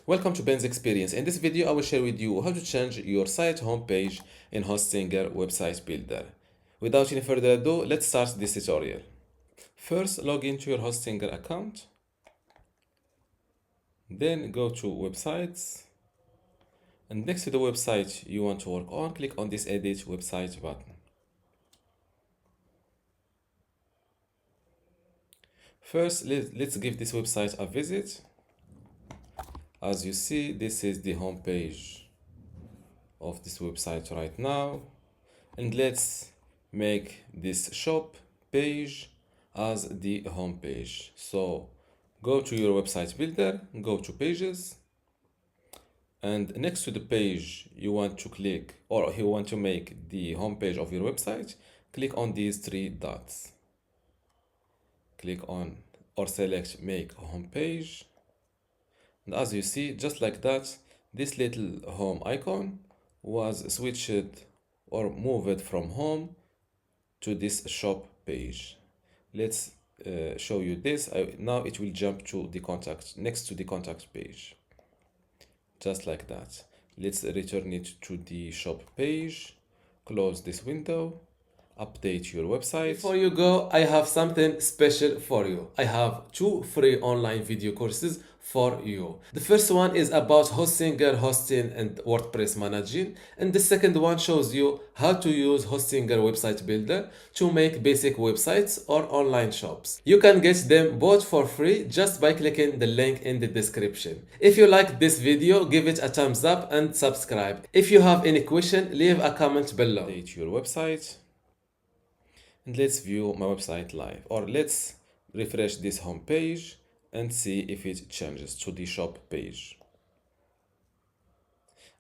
Welcome to Ben's Experience. In this video, I will share with you how to change your site homepage in Hostinger Website Builder. Without any further ado, let's start this tutorial. First, log into your Hostinger account. Then go to Websites. And next to the website you want to work on, click on this Edit Website button. First, let's give this website a visit. As you see, this is the home page of this website right now. And let's make this shop page as the home page. So go to your website builder, go to pages, and next to the page you want to click, or you want to make the home page of your website, click on these three dots. Click on or select make home page. And as you see, just like that, this little home icon was switched or moved from home to this shop page. Let's show you this. Now it will jump to the contact, next to the contact page. Just like that. Let's return it to the shop page. Close this window. Update your website. Before you go, I have something special for you. I have two free online video courses for you. The first one is about Hostinger hosting and WordPress managing, and the second one shows you how to use Hostinger Website Builder to make basic websites or online shops. You can get them both for free just by clicking the link in the description. If you like this video, give it a thumbs up and subscribe. If you have any question, leave a comment below. Update your website. And let's view my website live, or let's refresh this home page and see if it changes to the shop page.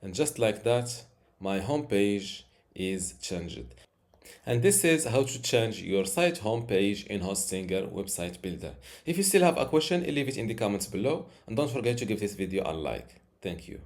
And just like that, my home page is changed. And this is how to change your site home page in Hostinger Website Builder. If you still have a question, leave it in the comments below, and don't forget to give this video a like. Thank you.